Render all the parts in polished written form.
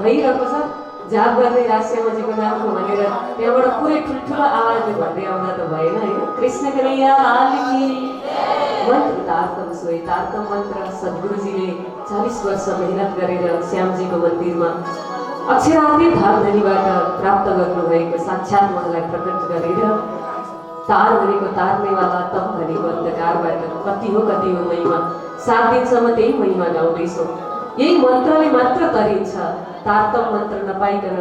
भइरहेको छ जाप गर्ने राष्ट्रमजीको नामको भनेर त्यहाँबाट पुरै ठुल्ठुलो आवाजले भन्दै आउँदा त भएन हैन। कृष्ण कन्हैया लाल की मन्त्र तारतम सोही तारतम मन्त्र सद्गुरुजीले 40 वर्ष मेहनत गरेर श्यामजीको मन्दिरमा अक्षरातीत धामधनीबाट प्राप्त गर्नुभएको साक्षात् उहाँलाई प्रकट गरेर तार भनेको तार्नेवाला तम भनेको अन्धकारबाट कति हो महिमा 7 दिनसम्म त्यही महिमा गाउँदैछौँ। यही मन्त्रले मात्र तरिन्छ, तारतम मन्त्र नपाइकन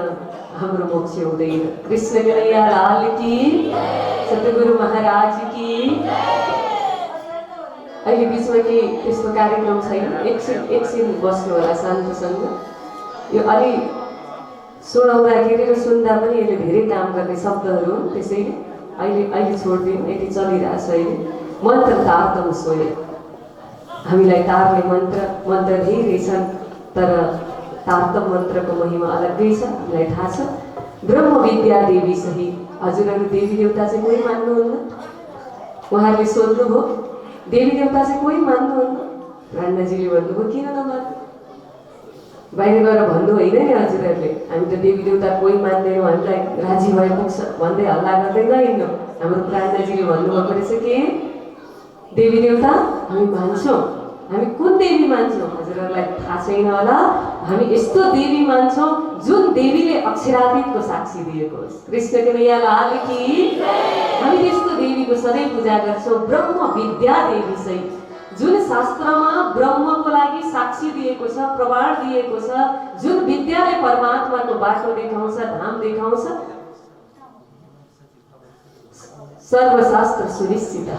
हाम्रो मोक्ष हुँदैन। कृष्ण कन्हैया लाल की, सतगुरु महाराज की। अहिले बिचमा के त्यस्तो कार्यक्रम छैन, एकछिन बस्नु होला शान्तसँग। यो अलि सुनाउँदाखेरि र सुन्दा पनि यसले धेरै काम गर्ने शब्दहरू हुन्, त्यसैले अहिले छोड्दिउँ, यति चलिरहेछ अहिले। मन्त्र तारतम सोहे, हामीलाई तार्ने मन्त्र धेरै छन्, तर तारतम मन्त्रको महिमा अलग्गै छ, हामीलाई थाहा छ। ब्रह्म विद्या देवी सहित हजुरहरू देवी देवता चाहिँ कोही मान्नुहुन्न? उहाँहरूले सोध्नुभयो देवी देवता चाहिँ कोही मान्नुहुन्न? राणाजीले भन्नुभयो किन नमान्नु? बाहिर गएर भन्नु होइन नि हजुरहरूले, हामी त देवी देवता कोही मान्दैनौँ, हामीलाई राजी भए पुग्छ भन्दै हल्ला गर्दै गइन्नु। हाम्रो प्राणजीले भन्नुभएको रहेछ के देवी देवता हामी मान्छौँ। हामी कुन देवी मान्छौँ हजुरहरूलाई थाहा छैन होला। हामी यस्तो देवी मान्छौँ जुन देवीले अक्षरातीतको साक्षी दिएको होस्। कृष्ण कन्हैया लाल की। हामी त्यस्तो देवीको सधैँ पूजा गर्छौँ, ब्रह्म विद्या देवी सहित, जुन शास्त्रमा ब्रह्मको लागि साक्षी दिएको छ, प्रमाण दिएको छ, जुन विद्याले परमात्माको बाटो देखाउँछ, धाम देखाउँछ। सर्वशास्त्र सुनिश्चित,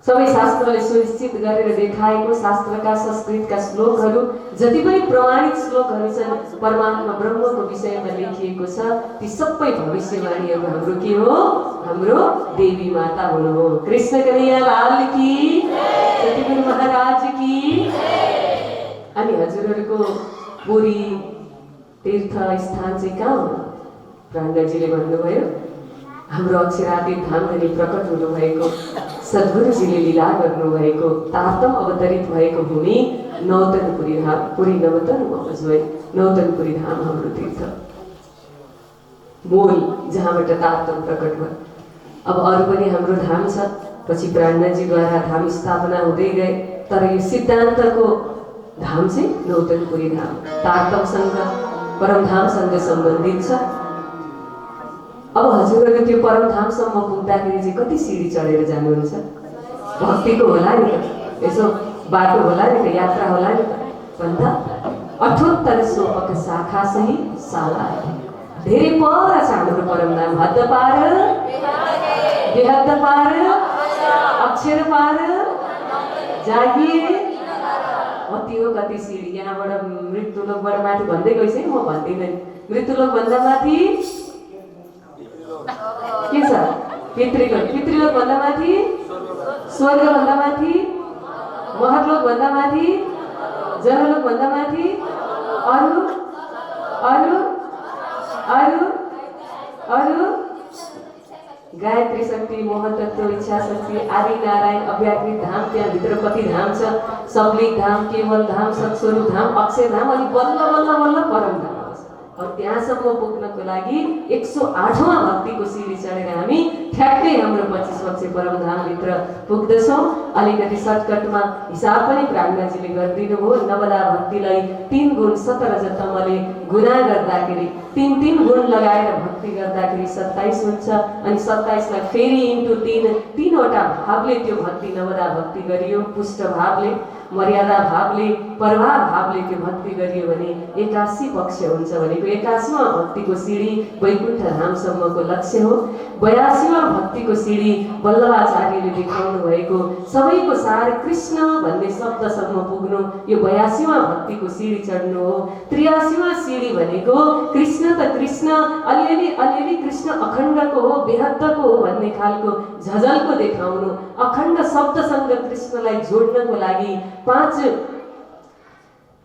सबै शास्त्रले सुनिश्चित गरेर देखाएको शास्त्रका संस्कृतका श्लोकहरू जति पनि प्रमाणित श्लोकहरू छन् परमात्मा ब्रह्मको विषयमा लेखिएको छ, ती सबै भविष्यवाणीहरू हाम्रो के हो? हाम्रो देवी माता हुनु हो। कृष्ण कन्हैया लाल की, सतगुरु महाराज की। अनि हजुरहरूको पुरी तीर्थ स्थान चाहिँ कहाँ हो? प्राणजीले भन्नुभयो हाम्रो अक्षरातीत धामधनी प्रकट हुनुभएको सद्गुरुजीले लीला गर्नुभएको तारतम अवतरित भएको भूमि नौतनपुरी धाम, पुरी नवतन महोत्सव नौतनपुरी धाम हाम्रो तीर्थ मूल, जहाँबाट तारतम प्रकट भयो। अब अरू पनि हाम्रो धाम छ, पछि प्राणजीद्वारा धाम स्थापना हुँदै गए, तर यो सिद्धान्तको धाम चाहिँ नौतनपुरी धाम तारतमसँग परमधामसँग सम्बन्धित छ। अब हजुरहरूले त्यो परमधामसम्म पुग्दाखेरि चाहिँ कति सिडी चढेर जानुहुन्छ? भक्तिको होला नि त, यसो बाटो होला नि त, यात्रा होला नि त भन्दा 78 सोपक शाखा सही साला धेरै पर छ हाम्रो परमधाम। हद्द पार, बेहद्द पार, अक्षर पार, जागिर कति हो कति सिडी। यहाँबाट मृत्युलोकबाट माथि भन्दै गइस है, म भन्दिनँ। मृत्युलोक भन्दा माथि के छ? पितृलोक, पितृलोक भन्दा माथि स्वर्ग भन्दा माथि, महर्लोक भन्दा माथि, जनलोक भन्दा माथि, अरू अरू अरू अरू गायत्री शक्ति, मोहतत्व, इच्छा शक्ति, आदि नारायण, अव्याकृत धाम, त्यहाँभित्र कति धाम छ? सबलिक धाम, केवल धाम, सत्स्वरूप धाम, अक्षर धाम, अनि बल्ल बल्ल बल्ल परम धाम। और त्यहाँसम्म पुग्नको लागि 108वां भक्तिको सिडी चढेर हामी ठ्याक्कै हाम्रो 25 वर्ष परमधामभित्र पुग्दछौँ। अलिकति सर्टकटमा हिसाब पनि प्राज्ञाजीले गरिदिनु भयो। नवदा भक्तिलाई 3 गुण 17 जतमले गुना गर्दाखेरि 3 गुण लगाएर भक्ति गर्दाखेरि 27 हुन्छ, अनि 27 लाई फेरि इन्टु 3वटा भावले त्यो भक्ति नवदा भक्ति गरियो। पुष्ट भावले, मर्यादा भावले, प्रभाव भावले त्यो भक्ति गरियो भने 81 पक्ष हुन्छ। भनेको 81वां भक्तिको सिडी वैकुण्ठ धामसम्मको लक्ष्य हो। 82वां भक्तिको सिडी वल्लभाचार्यले देखाउनु भएको सबैको सार कृष्ण भन्ने शब्दसम्म पुग्नु, यो 82वां भक्तिको सिडी चढ्नु हो। 83वां सिडी भनेको कृष्ण त कृष्ण, अलिअलि कृष्ण अखण्डको हो, बेहद्दको हो भन्ने खालको झझल्को देखाउनु। अखण्ड शब्दसँग कृष्णलाई जोड्नको लागि पाँच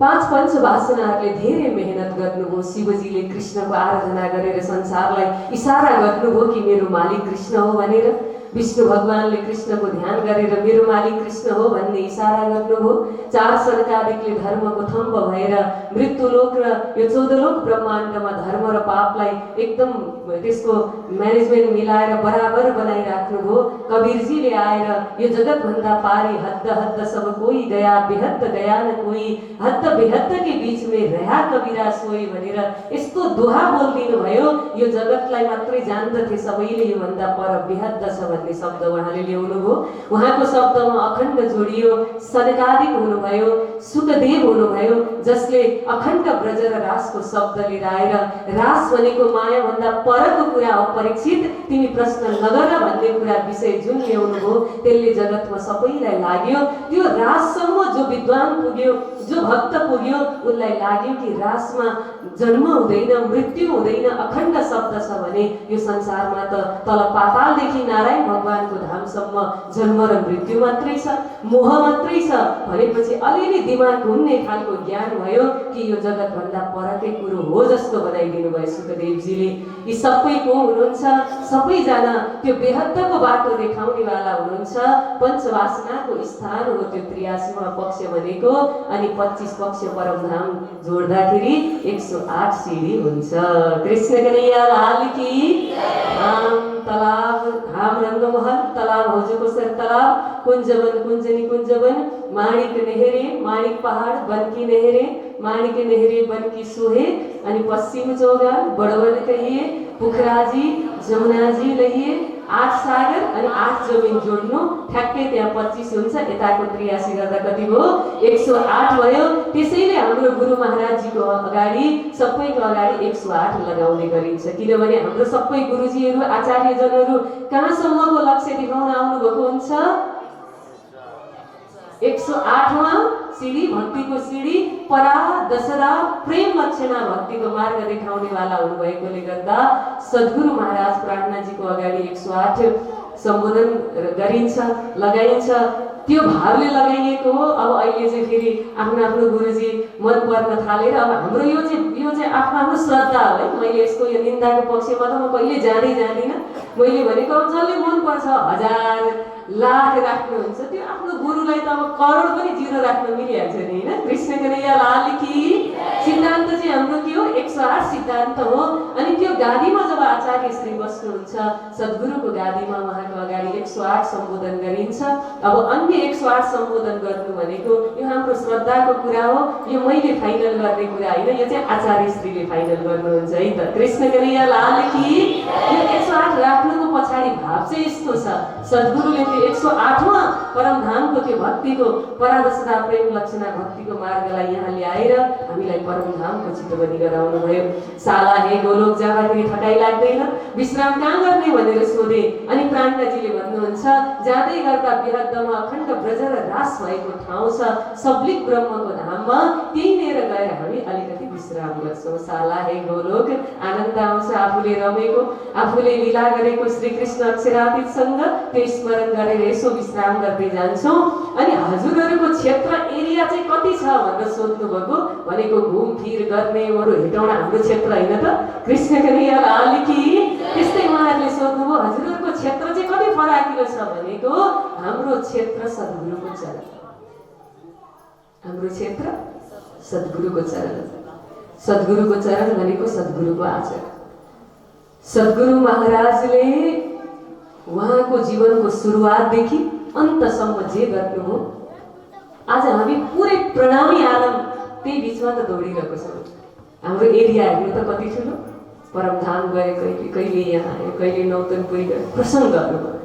पञ्चवासनाहरूले धेरै मेहनत गर्नुभयो। शिवजीले कृष्णको आराधना गरेर संसारलाई इशारा गर्नुभयो कि मेरो मालिक कृष्ण हो भनेर। विष्णु भगवानले कृष्णको ध्यान गरेर मेरो मालिक कृष्ण हो भन्ने इसारा गर्नुभयो। 4 सनकादिकले धर्मको थम्ब भएर मृत्युलोक र यो 14 लोक ब्रह्माण्डमा धर्म र पापलाई एकदम त्यसको म्यानेजमेन्ट मिलाएर बराबर बनाइराख्नुभयो। कबीरजीले आएर यो जगतभन्दा पारी हद्द हद्द सब कोई गया बेहद गया न कोई हद्द बेहद के बीच में रहा कबीरा सोई भनेर यस्तो दोहा बोलिदिनु भयो। यो जगतलाई मात्रै जान्दथे सबैले, योभन्दा पर बेहद छ भन्ने शब्द उहाँले ल्याउनुभयो। उहाँको शब्दमा अखण्ड जोडियो। सनकादिक हुनुभयो, सुखदेव हुनुभयो, जसले अखण्ड ब्रज र रासको शब्द लिएर आएर रास भनेको माया भन्दा परको कुरा हो, परीक्षित तिमी प्रश्न नगर भन्ने कुरा विषय जुन ल्याउनुभयो त्यसले जगतमा सबैलाई लाग्यो। त्यो राससम्म जो विद्वान पुग्यो, जो भक्त पुग्यो, उसलाई लाग्यो कि रासमा जन्म हुँदैन, मृत्यु हुँदैन, अखण्ड शब्द छ भने यो संसारमा त तल पातालदेखि नारायण भगवानको धामसम्म जन्म र मृत्यु मात्रै छ, मोह मात्रै छ भनेपछि अलिअलि दिमाग घुम्ने खालको ज्ञान भयो कि यो जगतभन्दा परकै कुरो हो जस्तो बनाइदिनु भयो सुखदेवजीले। यी सबै को हुनुहुन्छ? सबैजना त्यो बेहद्दको बाटो देखाउनेवाला हुनुहुन्छ। पञ्चवासनाको स्थान हो त्यो 83वां पक्ष भनेको। अनि 25 पक्ष परमधाम जोड्दाखेरि 108 सिडी हुन्छ। कृष्ण कन्हैया लाल की। धाम तालाब, धाम रंगमहल, तालाब हौजुकोसर तालाब, कुंजवन कुंजनी कुंजवन, माणिक नेहरे माणिक पहाड़ बन की नेहरे, माणिक नेहरे बन की सोहे। अनि पश्चिम चौगान बडवन कहिए, पुखराजी जमुनाजी लहिए, 8 सागर अनि 8 जमिन जोड्नु, ठ्याक्कै त्यहाँ 25 हुन्छ। यताको 83 गर्दा कति भयो? 108 भयो। त्यसैले हाम्रो गुरु महाराजजीको अगाडि, सबैको अगाडि 108 लगाउने गरिन्छ, किनभने हाम्रो सबै गुरुजीहरू आचार्यजनहरू कहाँसम्मको लक्ष्य देखाउन आउनुभएको हुन्छ? 108वां सिडी, भक्तिको सिडी, परा दशरा प्रेम लक्षणा भक्तिको मार्ग देखाउने वाला हुनुभएकोले गर्दा सद्गुरु महाराज प्रार्थनाजीको अगाडि 108 सम्बोधन गरिन्छ, लगाइन्छ। त्यो भावले लगाइएको हो। अब अहिले चाहिँ फेरि आफ्नो आफ्नो गुरुजी मन पर्न थालेर अब हाम्रो यो चाहिँ आफ्नो आफ्नो श्रद्धा हो है। मैले यसको यो निन्दाको पक्षमा त म कहिले जाँदै जाँदिनँ। मैले भनेको अब जसले मन पर्छ 1000 लाख राख्नुहुन्छ, त्यो आफ्नो गुरुलाई त अब करोड पनि जिरो राख्न मिलिहाल्छ नि हैन। कृष्ण कन्हैया लाल की। सिद्धान्त चाहिँ हाम्रो के हो? 108 सिद्धान्त हो। अनि त्यो गादीमा जब आचार्य श्री बस्नुहुन्छ, सद्गुरुको गादीमा उहाँको अगाडि 108 सम्बोधन गरिन्छ। अब अन्य 108 सम्बोधन गर्नु भनेको यो हाम्रो श्रद्धाको कुरा हो। यो मैले फाइनल गर्ने कुरा होइन, यो चाहिँ आचार्य श्रीले फाइनल गर्नुहुन्छ है त। कृष्ण कन्हैया लाल की। यो 108 राख्नुको पछाडि भाव चाहिँ यस्तो छ। सद्गुरुले त्यो 108वां परमधामको त्यो भक्तिको परादशदा प्रेम लक्षणा भक्तिको मार्गलाई यहाँ ल्याएर हामीलाई परमधामको चितवनी गराउनु भयो। साला हे गोलोक जाँदाखेरि थकाइ लाग्दैन, विश्राम कहाँ गर्ने भनेर सोधे। अनि प्राणजीले भन्नुहुन्छ, जाँदै गर्दा बेहद्दमा अखण्ड ब्रज र रास भएको ठाउँ छ, सबलिक ब्रह्मको धाममा, त्यहीँनिर गएर हामी अलिकति विश्राम गर्छौँ। साला हे गोलोक, आनन्द आउँछ आफूले रमेको, आफूले लीला गरेको श्रीकृष्ण अक्षरातीतसँग त्यो स्मरण गरेर यसो विश्राम गर्दै जान्छौँ। अनि हजुरहरूको क्षेत्र एरिया चाहिँ कति छ भनेर सोध्नु भएको। भनेको घुमफिर गर्ने अरू हेटौँडा हाम्रो क्षेत्र होइन त। कृष्ण कन्हैया लाल की। त्यस्तै उहाँहरूले सोध्नुभयो हजुरहरूको क्षेत्र चाहिँ कति फराकिलो छ भनेको हाम्रो क्षेत्र सद्गुरुको चरण, हाम्रो क्षेत्र सद्गुरुको चरण। सद्गुरुको चरण भनेको सद्गुरुको आचरण। सद्गुरु महाराजले उहाँको जीवनको सुरुवातदेखि अन्तसम्म जे गर्नु हो, आज हामी पुरै प्रणामी आलम त्यही बिचमा त दौडिरहेको छौँ। हाम्रो एरिया हेर्नु त कति ठुलो, परमधाम गए, कहिले यहाँ आयो, कहिले नौतनपुरी गयो, प्रसङ्गहरू भयो।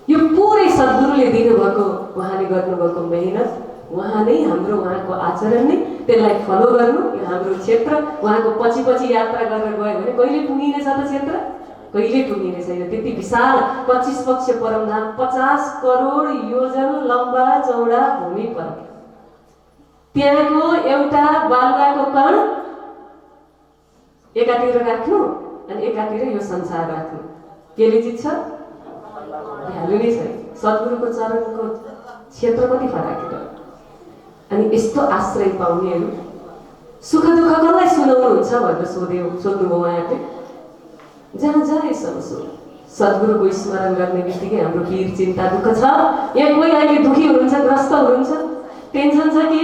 यो पुरै सद्गुरुले दिनुभएको, उहाँले गर्नुभएको मेहनत, उहाँ नै हाम्रो, उहाँको आचरण नै त्यसलाई फलो गर्नु। यो हाम्रो क्षेत्र, उहाँको पछि पछि यात्रा गरेर गयो भने कहिले पुगिनेछ त क्षेत्र? कहिले पुगिने छैन। त्यति विशाल 25 पक्ष परमधाम, 50 करोड योजन लम्बा चौडा भूमि पर, त्यहाँको एउटा बालुवाको कण एकातिर राख्नु अनि एकातिर यो संसार राख्नु, केले जित्छ? भ्यालु नै छैन। सद्गुरुको चरणको क्षेत्र कति फराकिलो। अनि यस्तो आश्रय पाउनेहरू सुख दुःख कसलाई सुनाउनुहुन्छ भनेर सोध्नुभयो उहाँहरूले। जहाँ जाएसम्म सद्गुरुको स्मरण गर्ने बित्तिकै हाम्रो पीर चिन्ता दुःख छ। यहाँ कोही अहिले दुखी हुनुहुन्छ, ग्रस्त हुनुहुन्छ, टेन्सन छ कि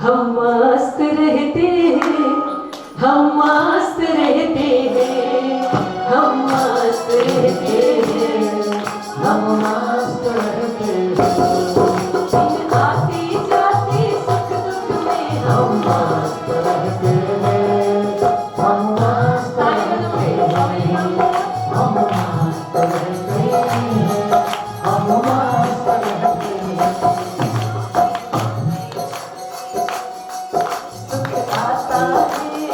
हम मस्त रहते हैं, हम मस्त रहते हैं, हम मस्त रहते हैं, हम मस्त रहते हैं, आते जाते सुख दुख में हम मस्त रहते हैं, हम मस्त रहते हैं, हम मस्त रहते हैं, हम मस्त रहते हैं। सुख आता है,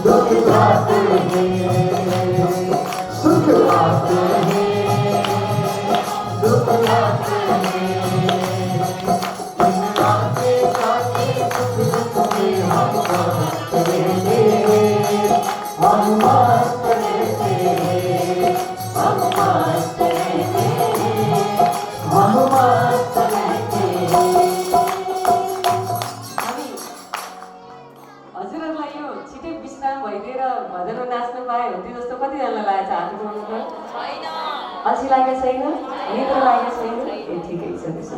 दुख आते हैं, सुख आते हैं, दुख आते हैं, आते जाते सुख दुख में हम मस्त रहते हैं, हम मस्त रहते हैं, हम मस्त रहते हैं, हम मस्त रहते हैं। हजुरहरूलाई यो छिटै विश्राम भइदिएर भजनमा नाच्न पाए हुन्थ्यो जस्तो कतिजनालाई लागेको छ? हात उठाउनु त। अल्छी लागेको छैन, निद्रा लागेको छैन? ए ठिकै छ। त्यसो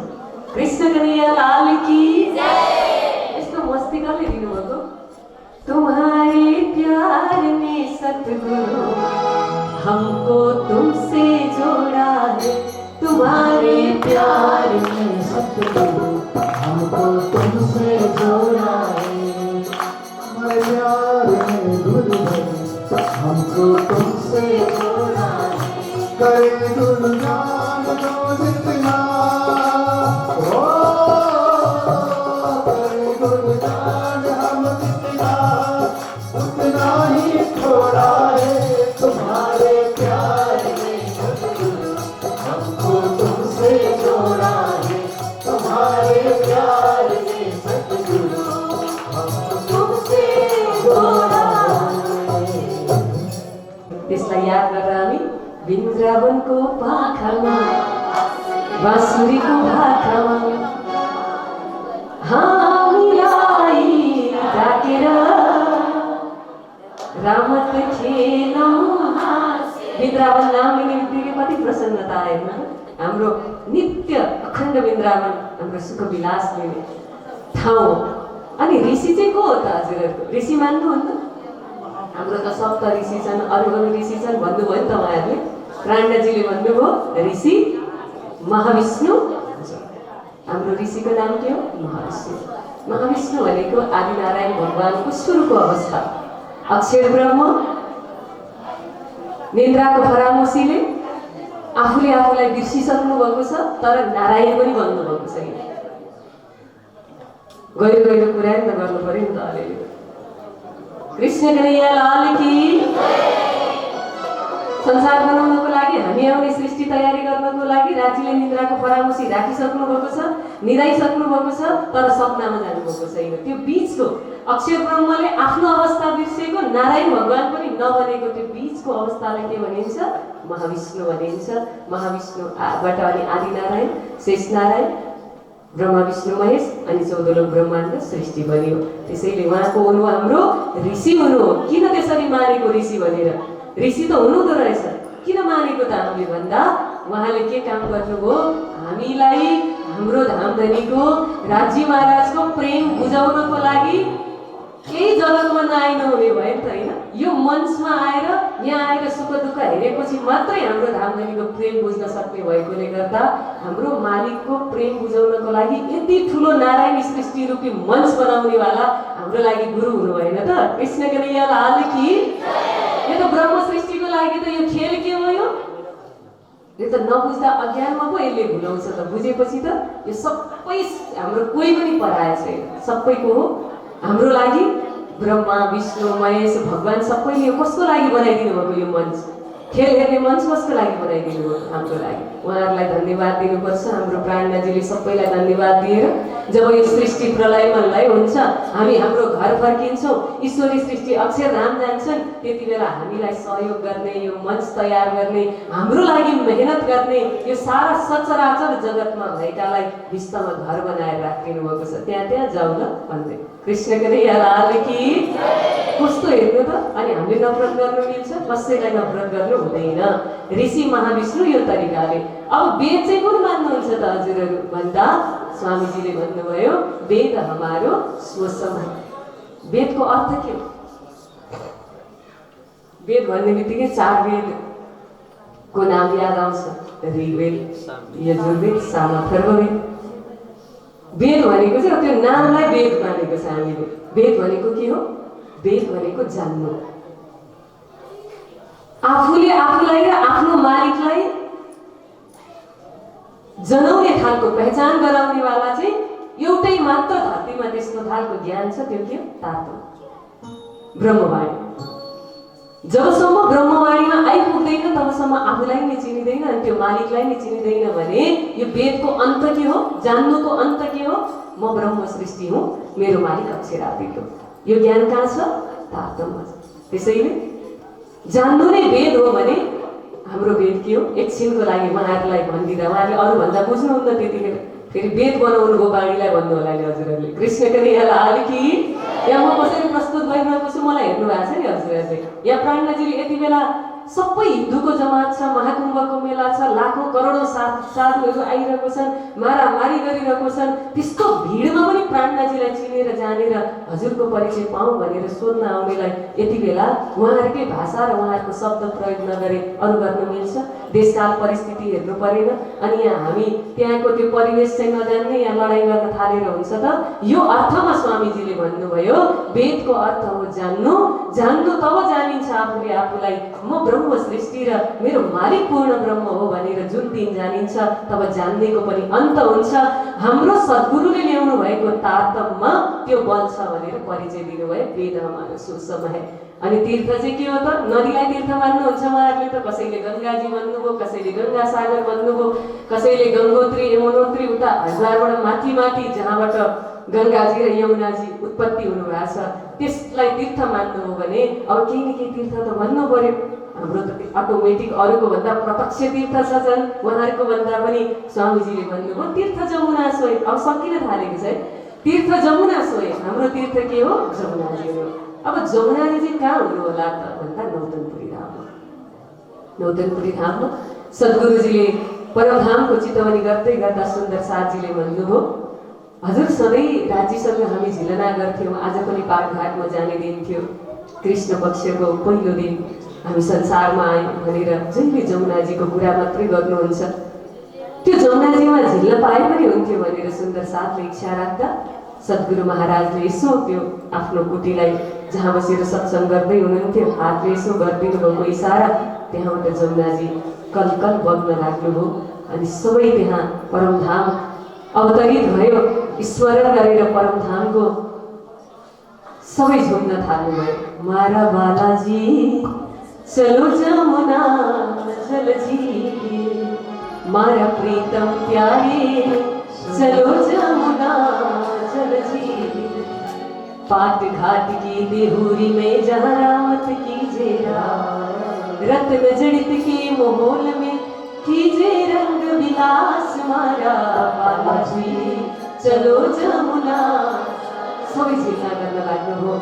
कृष्ण कन्हैया लाल की यस्तो मस्ती कसले दिनुभएको? तुम्हारे प्यार ने सतगुरु हमको तुमसे जोड़ा है, तुम्हारे प्यार ने सतगुरु हमको तुमसे जोड़ा है, हमारे प्यार में गुरुवर हमको तुमसे जोड़ा है, करे गुणगान दो जितना, ओ करे गुणगान हम जितना, उतना ही थोड़ा है, तुम्हारे प्यार में सतगुरु हमको तुमसे जोड़ा है, तुम्हारे प्यार में सतगुरु हमको तुमसे जोड़ा है। त्यसलाई याद गरेर हामी वृन्दावनको पाखामा बाँसुरीको भाकामा हामीलाई डाकेर रामत खेलौँ। वृन्दावन नाम लिने बित्तिकै कति प्रसन्नता आयो। हाम्रो नित्य अखण्ड वृन्दावन हाम्रो सुख विलास लिने ठाउँ। अनि ऋषि चाहिँ को हो त हजुरहरूको? ऋषि मान्नुहुन्न? हाम्रो त सप्त ऋषि छन्, अरू ऋषि छन् भन्नुभयो नि त उहाँहरूले। प्राण्डजीले भन्नुभयो ऋषि महाविष्णु। हाम्रो ऋषिको नाम के हो? महाविष्णु। महाविष्णु भनेको आदिनारायण भगवानको सुरुको अवस्था। अक्षर ब्रह्म निन्द्राको फरामुसीले आफूले आफूलाई बिर्सिसक्नु भएको छ, तर नारायण पनि भन्नुभएको छैन। गहिरो गहिरो कुरा नि त गर्नु पर्यो नि त अलिअलि। कृष्ण कन्हैया लाल की। संसार बनाउनको लागि हामी आउने सृष्टि तयारी गर्नको लागि राजीले निन्द्राको परामर्शी राखिसक्नु भएको छ, निदाइसक्नु भएको छ, तर सपनामा जानुभएको छैन। त्यो बीचको अक्षर ब्रह्मले आफ्नो अवस्था बिर्सेको, नारायण भगवान पनि नबनेको त्यो बीचको अवस्थालाई के भनिन्छ? महाविष्णु भनिन्छ। महाविष्णुबाट अनि आदिनारायण, शेषनारायण, ब्रह्मा विष्णु महेश अनि 14 लोक ब्रह्माण्ड सृष्टि बन्यो। त्यसैले उहाँको हुनु हाम्रो ऋषि हुनु हो। किन त्यसरी मानेको ऋषि भनेर? ऋषि त हुनुहुँदो रहेछ। किन मानेको त हामीले भन्दा उहाँले के काम गर्नुभयो? हामीलाई हाम्रो धामधनीको राज्य महाराजको प्रेम बुझाउनको लागि केही जगतमा नआइनु हुने भयो नि त हैन। यो मञ्चमा आएर यहाँ आएर सुख दुःख हेरेपछि मात्रै हाम्रो धामधनीको प्रेम बुझ्न सक्ने भएकोले गर्दा हाम्रो मालिकको प्रेम बुझाउनको लागि यति ठुलो नारायण सृष्टि रूपी मञ्च बनाउनेवाला हाम्रो लागि गुरु हुनु भएन त? कृष्ण कन्हैया लाल की। यो त ब्रह्म सृष्टिको लागि त यो खेल के हो? यो त नबुझ्दा अज्ञानमा पो यसले भुलाउँछ त। बुझेपछि त यो सबै हाम्रो कोही पनि पराएको छैन, सबैको हो। हाम्रो लागि ब्रह्मा विष्णु महेश भगवान सबैले यो कसको लागि बनाइदिनु भएको? यो मञ्च खेल हेर्ने मञ्च कसको लागि बनाइदिनु भयो? हाम्रो लागि। उहाँहरूलाई धन्यवाद दिनुपर्छ। हाम्रो प्राणनाजीले सबैलाई धन्यवाद दिएर जब यो सृष्टि प्रलयमय हुन्छ, हामी हाम्रो घर फर्किन्छौँ, ईश्वरी सृष्टि अक्षरधाम जान्छन्, त्यति बेला हामीलाई सहयोग गर्ने, यो मञ्च तयार गर्ने, हाम्रो लागि मेहनत गर्ने, यो सारा सचराचर जगतमा भएकालाई विश्वमा घर बनाएर राखिदिनु भएको छ। त्यहाँ जाऊ ल भन्दै कृष्ण कन्हैया लाल की। कस्तो हेर्नु त। अनि हामीले नफरत गर्नु मिल्छ? कसैलाई नफरत गर्नु हुँदैन। ऋषि महाविष्णु यो तरिकाले। अब वेद चाहिँ कुन मान्नुहुन्छ त हजुरहरू भन्दा स्वामीजीले भन्नुभयो वेद हमारो स्वसम है। वेदको अर्थ के हो? वेद भन्ने बित्तिकै 4 वेदको नाम याद आउँछ। ऋग्वेद, यजुर्वेद, साम, अथर्ववेद। वेद भनेको चाहिँ त्यो नामलाई वेद मानेको छ हामीले। वेद भनेको के हो? वेद भनेको जान्नु। आफूले आफूलाई र आफ्नो मालिकलाई जनाउने खालको पहिचान गराउनेवाला चाहिँ एउटै मात्र धरतीमा त्यस्तो खालको ज्ञान छ। त्यो के हो? तात्व ब्रह्मवाणी। जबसम्म ब्रह्मवाणीमा आइपुग्दैन तबसम्म आफूलाई नै चिनिँदैन अनि त्यो मालिकलाई नै चिनिँदैन भने यो वेदको अन्त के हो? जान्नुको अन्त के हो? म ब्रह्म सृष्टि हुँ, मेरो मालिक अक्षरातीत हो। यो ज्ञान कहाँ छ? तात्वमा छ। त्यसैले जान्नु नै वेद हो भने हाम्रो वेद के हो? एकछिनको लागि उहाँहरूलाई भनिदिँदा उहाँहरूले अरूभन्दा बुझ्नुहुन्न, त्यतिखेर फेरि वेद बनाउनुको बाणीलाई भन्नु होला नि हजुरहरूले। कृष्ण कन्हैया लाल की। यहाँ म कसरी प्रस्तुत गरिरहेको छु मलाई हेर्नु भएको छ नि हजुरहरूले। यहाँ प्राणनाजीले यति बेला सबै हिन्दूको जमात छ, महाकुम्भको मेला छ, लाखौँ करोडौँ साधुहरू आइरहेको छन्, मारामारी गरिरहेको छन्। त्यस्तो भिडमा पनि प्राणनाजीलाई चिनेर जानेर हजुरको परिचय पाऊँ भनेर सोध्न आउनेलाई यति बेला उहाँहरूकै भाषा र उहाँहरूको शब्द प्रयोग नगरे अरू गर्न मिल्छ? देशकाल परिस्थिति हेर्नु परेन। अनि यहाँ हामी त्यहाँको त्यो परिवेश चाहिँ नजान्ने यहाँ लडाइँ गर्न थालेर हुन्छ त? यो अर्थमा स्वामीजीले भन्नुभयो वेदको अर्थ हो जान्नु। जान्नु तब जानिन्छ आफूले आफूलाई म ब्रह्म सृष्टि र मेरो मालिक पूर्ण ब्रह्म हो भनेर जुन दिन जानिन्छ तब जान्नेको पनि अन्त हुन्छ। हाम्रो सद्गुरुले ल्याउनु भएको तारतम्यमा त्यो बल छ भनेर परिचय दिनुभयो वेद हमारो स्वसम है। अनि तीर्थ चाहिँ के हो त? नदीलाई तीर्थ मान्नुहुन्छ उहाँहरूले त। कसैले गङ्गाजी भन्नुभयो, कसैले गङ्गा सागर भन्नुभयो, कसैले गङ्गोत्री यमुनोत्री उता हरिद्वारबाट माथि माथि जहाँबाट गङ्गाजी र यमुनाजी उत्पत्ति हुनुभएको छ त्यसलाई तीर्थ मान्नु हो भने अब केही न केही तीर्थ त भन्नु पर्यो। हाम्रो त अटोमेटिक अरूको भन्दा प्रत्यक्ष तीर्थ छ झन्। उहाँहरूको भन्दा पनि स्वामीजीले भन्नुभयो तीर्थ जमुना सोहे। अब सकिन थालेको छ है। तीर्थ जमुना सोहे। हाम्रो तीर्थ के हो? जमुनाजी हो। अब जमुनाजी चाहिँ कहाँ हुनु होला त भन्दा नौतनपुरी धाममा। नौतनपुरी धाममा सद्गुरुजीले परमधामको चितवनी गर्दै गर्दा सुन्दर साथजीले भन्नुभयो हजुर सधैँ राज्यसँग हामी झिलना गर्थ्यौँ, आज पनि पाटघाटमा जाने दिन थियो, कृष्ण पक्षको पहिलो दिन हामी संसारमा आयौँ भनेर जहिले जमुनाजीको कुरा मात्रै गर्नुहुन्छ। त्यो जमुनाजीमा झिल्न पाए पनि हुन्थ्यो भनेर सुन्दर साथले इच्छा राख्दा सद्गुरु महाराजले यसो त्यो आफ्नो कुटीलाई जहाँ बसेर सत्सङ्ग गर्दै हुनुहुन्थ्यो हातले यसो गरिदिनु भएको इसारा। त्यहाँबाट जमुनाजी कलकल बग्न लाग्नुभयो अनि सबै त्यहाँ परमधाम अवतरित भयो। स्मरण गरेर परमधामको सबै झुम्न थाल्नुभयो। मारा बालाजी चलो जमुना जल जी, मारा प्रीतम प्यारे चलो जमुना जल जी। पाट घाट की देहूरी में जहाँ रामत कीजे रत्न जड़ित के मोहल में कीजे रंग विलास मारा बालाजी चलो जमुना। सबै झिल्ला गर्न लाग्नुभयो।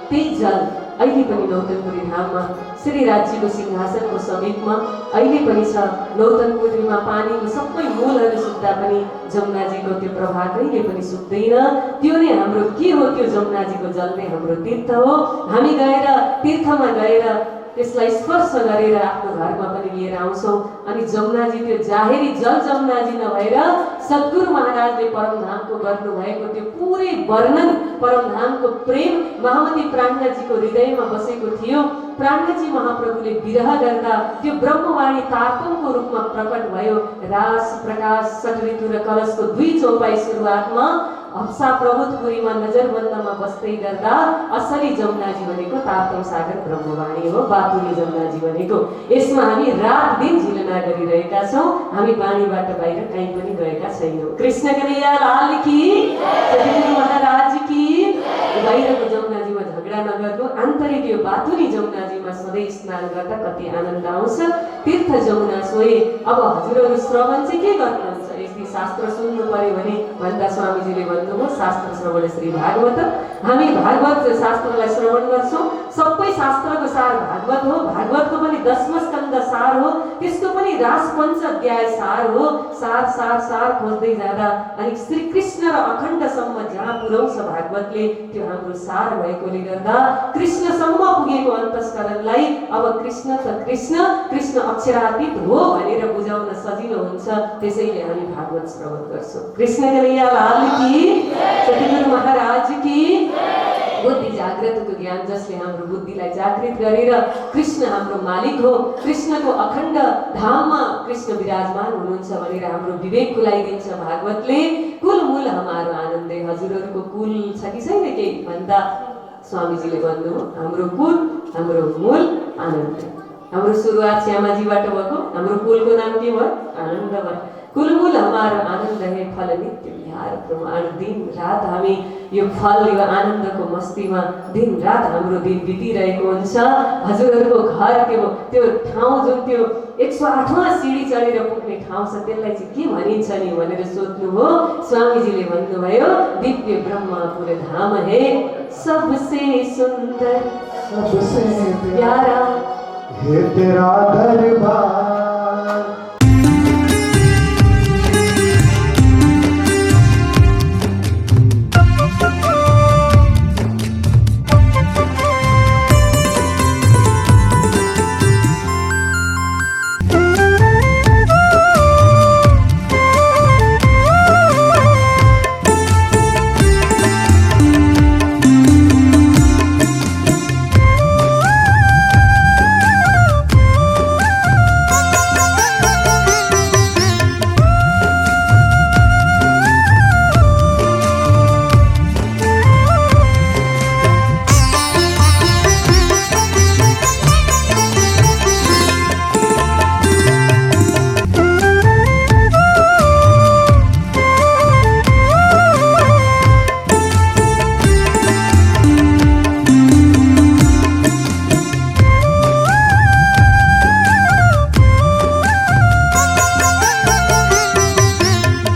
त्यही जल अहिले पनि नौतनपुरी धाममा श्री राज्यको सिंहासनको समीपमा अहिले पनि छ। नौतनपुरीमा पानीको सबै मूलहरू सुक्दा पनि जमुनाजीको त्यो प्रभाव कहिले पनि सुक्दैन। त्यो नै हाम्रो के हो? त्यो जमुनाजीको जल नै हाम्रो तीर्थ हो। हामी गएर तीर्थमा गएर त्यसलाई स्पर्श गरेर आफ्नो घरमा पनि लिएर आउँछौँ। अनि जमुनाजी त्यो जाहेरी जल जमुनाजी नभएर सद्गुरु महाराजले परमधामको गर्नुभएको त्यो पुरै वर्णन परमधामको प्रेम महामती प्राणनाजीको हृदयमा बसेको थियो। प्राणनाजी महाप्रभुले विरह गर्दा त्यो ब्रह्मवाणी तारतमको रूपमा प्रकट भयो। रास प्रकाश सट ऋतु र कलशको 2 चौपाई सुरुवातमा हप्सा प्रबोधपुरीमा नजरबन्दमा बस्दै गर्दा असली जमुनाजी भनेको ताप्तम सागर ब्रह्मवाणी हो, बातुली जमुनाजी भनेको। यसमा हामी रात दिन झिलना गरिरहेका छौँ, हामी वाणीबाट बाहिर कहीँ पनि गएका छैनौँ। कृष्ण कन्हैया लाल की, सतगुरु महाराज की। बाहिरको जमुनाजीमा झगडा नगर्नु, आन्तरिक यो बातुली जमुनाजीमा सधैँ स्नान गर्दा कति आनन्द आउँछ। तीर्थ जमुना सोहे। अब हजुरहरू श्रवण चाहिँ के गर्नुहुन्छ? यदि शास्त्र सुन्नु पर्यो भने भन्दा स्वामीजीले भन्नुभयो शास्त्र श्रवण श्री भागवत। हामी भागवत शास्त्रलाई श्रवण गर्छौँ। सबै शास्त्रको सार भागवत हो, भागवतको पनि 10वाँ स्कन्द सार हो, त्यसको पनि रास 5 अध्याय सार हो। सार सार सार खोज्दै जाँदा अनि श्री कृष्ण र अखण्डसम्म जहाँ पुर्याउँछ भागवतले त्यो हाम्रो सार भएकोले गर्दा कृष्णसम्म पुगेको अन्तस्करणलाई अब कृष्ण त कृष्ण, कृष्ण अक्षरातीत हो भनेर बुझाउन सजिलो हुन्छ। त्यसैले हामी भागवत श्रवण गर्छौँ। कृष्ण कन्हैया लाल की, सतगुरु महाराज की। बुद्धि जागृतको ज्ञान जसले हाम्रो बुद्धिलाई जागृत गरेर कृष्ण हाम्रो मालिक हो, कृष्णको अखण्ड धाममा कृष्ण विराजमान हुनुहुन्छ भनेर हाम्रो विवेक खुलाइदिन्छ भागवतले। कुल मूल हमारो आनन्द। हजुरहरूको कुल छ कि छैन केही भन्दा स्वामीजीले भन्नु हाम्रो कुल, हाम्रो मूल आनन्द। हाम्रो सुरुवात श्यामाजीबाट भएको, हाम्रो कुलको नाम के भयो? आनन्द भयो। कुलमूल हमारो आनन्द है, फल नित्य विहार प्रमाण। दिन रात हामी यो फल, यो आनन्दको मस्तीमा दिन रात हाम्रो दिन बितिरहेको हुन्छ। हजुरहरूको घर त्यो ठाउँ जुन त्यो 108वाँ सिडी चढेर पुग्ने ठाउँ छ त्यसलाई चाहिँ के भनिन्छ नि भनेर सोध्नु हो। स्वामीजीले भन्नुभयो दिव्य ब्रह्मपुर धाम है, सबसे सुन्दर, सबसे प्यारा है तेरा दरबार।